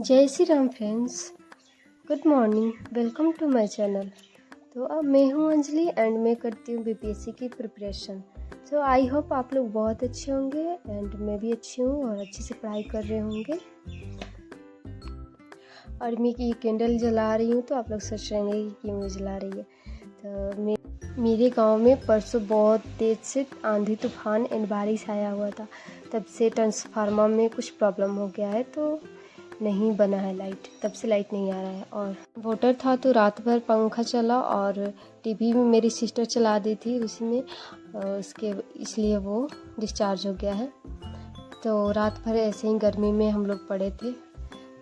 जय Shri Ram friends. Good morning, welcome to my channel. तो अब मैं हूँ अंजलि एंड मैं करती हूँ बीपीएससी की प्रिपरेशन। सो आई होप आप लोग बहुत अच्छे होंगे एंड मैं भी अच्छी हूँ और अच्छे से पढ़ाई कर रहे होंगे। और मैं ये कैंडल जला रही हूँ तो आप लोग सोच रहे हैं कि क्यों जला रही है। तो मेरे गांव में परसों बहुत तेज़ से आंधी तूफान एंड बारिश आया हुआ था। तब से ट्रांसफार्मर में कुछ प्रॉब्लम हो गया है तो नहीं बना है लाइट, तब से लाइट नहीं आ रहा है। और वोटर था तो रात भर पंखा चला और टीवी में मेरी सिस्टर चला दी थी उसी में, उसके इसलिए वो डिस्चार्ज हो गया है। तो रात भर ऐसे ही गर्मी में हम लोग पड़े थे,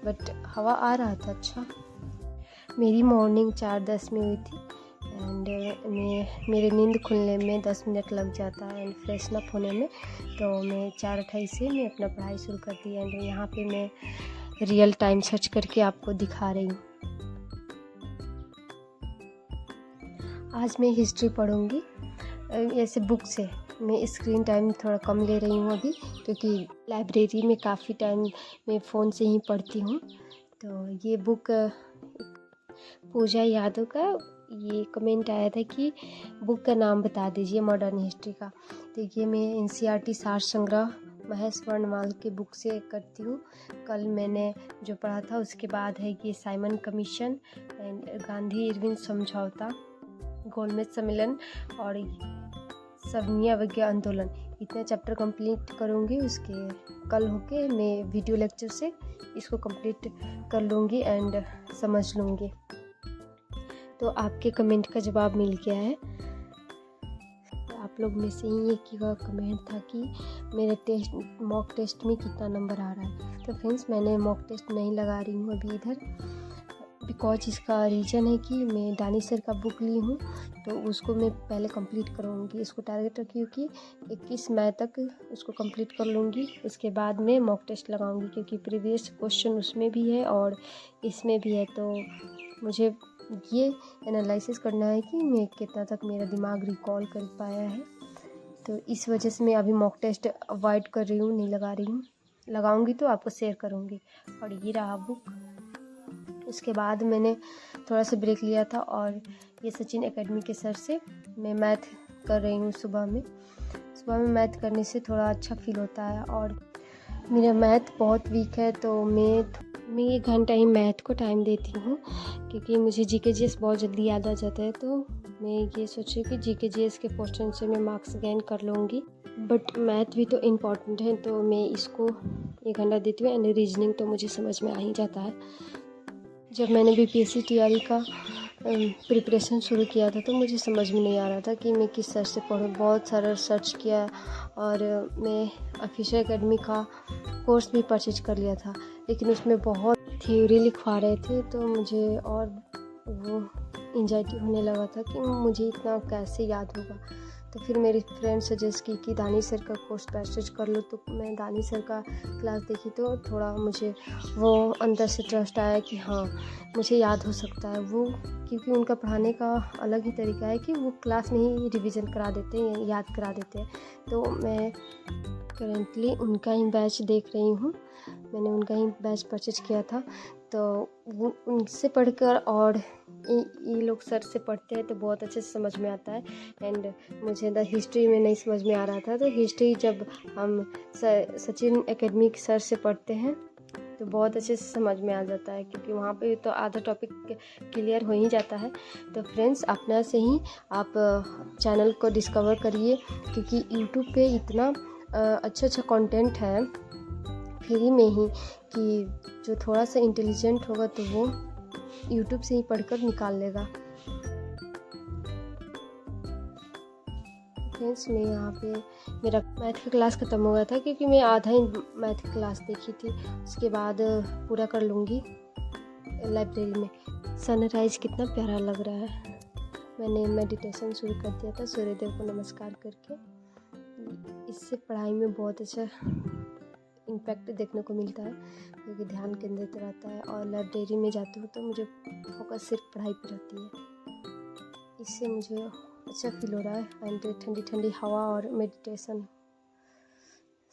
बट हवा आ रहा था अच्छा। मेरी मॉर्निंग 4:10 में हुई थी एंड मेरे नींद खुलने में 10 मिनट लग जाता है एंड फ्रेशन अप होने में। तो मैं 4:28 से मैं अपना पढ़ाई शुरू करती है एंड यहाँ पे मैं रियल टाइम सर्च करके आपको दिखा रही हूँ। आज मैं हिस्ट्री पढ़ूँगी ऐसे बुक से। मैं स्क्रीन टाइम थोड़ा कम ले रही हूँ अभी, क्योंकि लाइब्रेरी में काफ़ी टाइम मैं फ़ोन से ही पढ़ती हूँ। तो ये बुक पूजा यादव का ये कमेंट आया था कि बुक का नाम बता दीजिए मॉडर्न हिस्ट्री का। तो ये मैं एनसीईआरटी सार संग्रह महेश वर्णवाल के बुक से करती हूँ। कल मैंने जो पढ़ा था उसके बाद है कि Simon commission and Gandhi Irwin समझौता, गोलमेज सम्मेलन और सविनय अवज्ञा आंदोलन, इतने चैप्टर कंप्लीट करूँगी। उसके कल होके मैं वीडियो लेक्चर से इसको कंप्लीट कर लूँगी एंड समझ लूँगी। तो आपके कमेंट का जवाब मिल गया है। आप लोग में से ही एक का कमेंट था कि मेरे मॉक टेस्ट में कितना नंबर आ रहा है। तो फ्रेंड्स, मैंने मॉक टेस्ट नहीं लगा रही हूँ अभी इधर, बिकॉज इसका रीज़न है कि मैं दानी सर का बुक ली हूँ तो उसको मैं पहले कंप्लीट करूँगी। इसको टारगेट रखी हूँ कि 21 मई तक उसको कंप्लीट कर लूँगी, उसके बाद मैं मॉक टेस्ट लगाऊँगी, क्योंकि प्रीवियस क्वेश्चन उसमें भी है और इसमें भी है। तो मुझे ये एनालिसिस करना है कि मैं कितना तक मेरा दिमाग रिकॉल कर पाया है। तो इस वजह से मैं अभी मॉक टेस्ट अवॉइड कर रही हूँ, नहीं लगा रही हूँ। लगाऊंगी तो आपको शेयर करूँगी। और ये रहा बुक। उसके बाद मैंने थोड़ा सा ब्रेक लिया था और ये सचिन एकेडमी के सर से मैं मैथ कर रही हूँ। सुबह में मैथ करने से थोड़ा अच्छा फील होता है और मेरा मैथ बहुत वीक है तो मैं 1 घंटा ही मैथ को टाइम देती हूँ, क्योंकि मुझे जीके जीएस बहुत जल्दी याद आ जाता है। तो मैं ये सोची कि जीके जीएस के क्वेश्चन से मैं मार्क्स गेन कर लूँगी, बट मैथ भी तो इम्पॉर्टेंट है तो मैं इसको 1 घंटा देती हूँ। एंड रीजनिंग तो मुझे समझ में आ ही जाता है। जब मैंने बीपीएससी टीआरई का प्रिपरेशन शुरू किया था तो मुझे समझ में नहीं आ रहा था कि मैं किस सर से पढूं। बहुत सारा सर्च किया और मैं ऑफिसर एकेडमी का कोर्स भी परचेज कर लिया था, लेकिन उसमें बहुत थ्योरी लिखवा रहे थे तो मुझे और वो एंजाइटी होने लगा था कि मुझे इतना कैसे याद होगा। तो फिर मेरी फ्रेंड सजेस्ट की कि दानी सर का कोर्स परचेज कर लो। तो मैं दानी सर का क्लास देखी तो थोड़ा मुझे वो अंदर से ट्रस्ट आया कि हाँ मुझे याद हो सकता है वो, क्योंकि उनका पढ़ाने का अलग ही तरीका है कि वो क्लास में ही रिवीजन करा देते हैं, याद करा देते हैं। तो मैं करेंटली उनका ही बैच देख रही हूँ। मैंने उनका ही बैच परचेज किया था तो वो उनसे पढ़कर और ये लोग सर से पढ़ते हैं तो बहुत अच्छे से समझ में आता है। एंड मुझे द हिस्ट्री में नहीं समझ में आ रहा था, तो हिस्ट्री जब हम सचिन एकेडमी सर से पढ़ते हैं तो बहुत अच्छे से समझ में आ जाता है, क्योंकि वहाँ पे तो आधा टॉपिक क्लियर हो ही जाता है। तो फ्रेंड्स, अपना से ही आप चैनल को डिस्कवर करिए, क्योंकि यूट्यूब पे इतना अच्छा कंटेंट है फ्री में ही कि जो थोड़ा सा इंटेलिजेंट होगा तो वो यूट्यूब से ही पढ़कर निकाल लेगा। फ्रेंड्स, मैं यहाँ पे मेरा मैथ की क्लास ख़त्म हो गया था, क्योंकि मैं आधा ही मैथ की क्लास देखी थी। उसके बाद पूरा कर लूँगी लाइब्रेरी में। सनराइज़ कितना प्यारा लग रहा है। मैंने मेडिटेशन शुरू कर दिया था सूर्यदेव को नमस्कार करके। इससे पढ़ाई में बहुत अच्छा इम्पैक्ट देखने को मिलता है, क्योंकि ध्यान केंद्रित रहता है। और लाइब्रेरी में जाती हूँ तो मुझे फोकस सिर्फ पढ़ाई पर रहती है। इससे मुझे अच्छा फील हो रहा है एंड ठंडी ठंडी हवा और मेडिटेशन,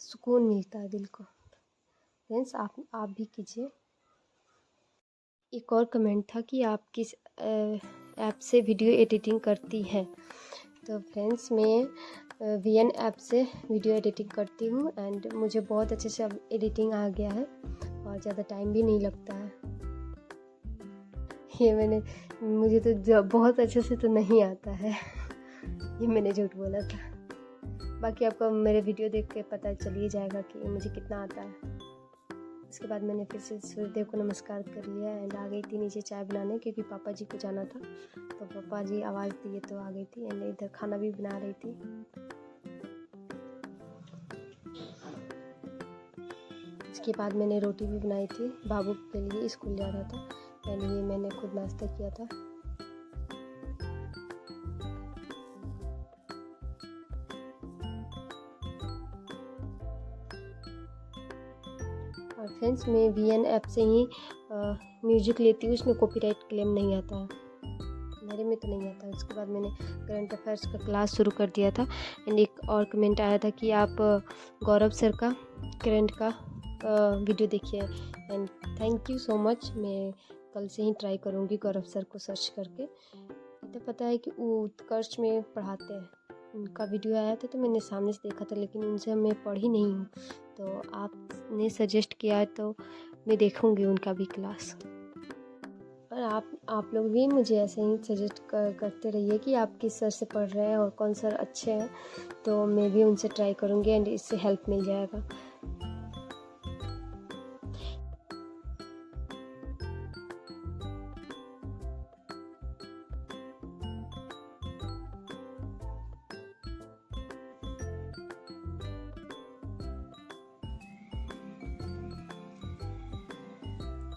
सुकून मिलता है दिल को। फ्रेंड्स, आप भी कीजिए। एक और कमेंट था कि आप किस ऐप से वीडियो एडिटिंग करती हैं। तो फ्रेंड्स, मैं वीएन ऐप से वीडियो एडिटिंग करती हूँ एंड मुझे बहुत अच्छे से अब एडिटिंग आ गया है और ज़्यादा टाइम भी नहीं लगता है। मुझे तो बहुत अच्छे से तो नहीं आता है ये मैंने झूठ बोला था। बाकी आपको मेरे वीडियो देख के पता चल ही जाएगा कि मुझे कितना आता है। उसके बाद मैंने फिर से सूर्यदेव को नमस्कार कर लिया एंड आ गई थी नीचे चाय बनाने, क्योंकि पापा जी को जाना था। तो पापा जी आवाज़ दिए तो आ गई थी एंड इधर खाना भी बना रही थी। इसके बाद मैंने रोटी भी बनाई थी, बाबू के लिए स्कूल जा रहा था एंड ये मैंने खुद नाश्ता किया था। और फ्रेंड्स, मैं वीएन ऐप से ही म्यूजिक लेती हूँ, उसमें कॉपीराइट क्लेम नहीं आता है, मेरे में तो नहीं आता। उसके बाद मैंने करंट अफेयर्स का क्लास शुरू कर दिया था एंड एक और कमेंट आया था कि आप गौरव सर का करंट का वीडियो देखिए and thank you so much. मैं कल से ही ट्राई करूँगी गौरव सर को सर्च करके। तो पता है कि वो उत्कर्ष में पढ़ाते हैं, उनका वीडियो आया था तो मैंने सामने से देखा था, लेकिन उनसे मैं पढ़ी नहीं हूँ। तो आपने सजेस्ट किया है तो मैं देखूँगी उनका भी क्लास। और आप लोग भी मुझे ऐसे ही सजेस्ट करते रहिए कि आप किस सर से पढ़ रहे हैं और कौन सर अच्छे हैं, तो मैं भी उनसे ट्राई करूँगी एंड इससे हेल्प मिल जाएगा।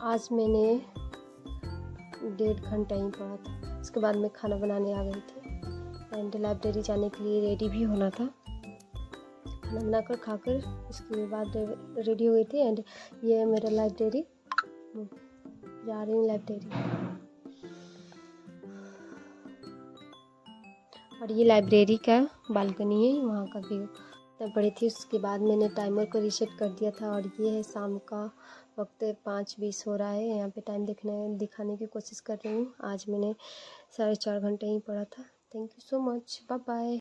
आज मैंने 1.5 घंटा ही पढ़ा था। उसके बाद मैं खाना बनाने आ गई थी एंड लाइब्रेरी जाने के लिए रेडी भी होना था। खाना बनाकर खाकर इसके बाद रेडी हो गई थी एंड ये है मेरा लाइब्रेरी, जा रही हूँ लाइब्रेरी। और ये लाइब्रेरी का बालकनी है, वहाँ का व्यू तब बड़ी थी। उसके बाद मैंने टाइमर को रीसेट कर दिया था और ये है शाम का वक्त 5:20 हो रहा है। यहाँ पे टाइम दिखाने की कोशिश कर रही हूँ। आज मैंने 4.5 घंटे ही पढ़ा था। Thank you so much, bye bye.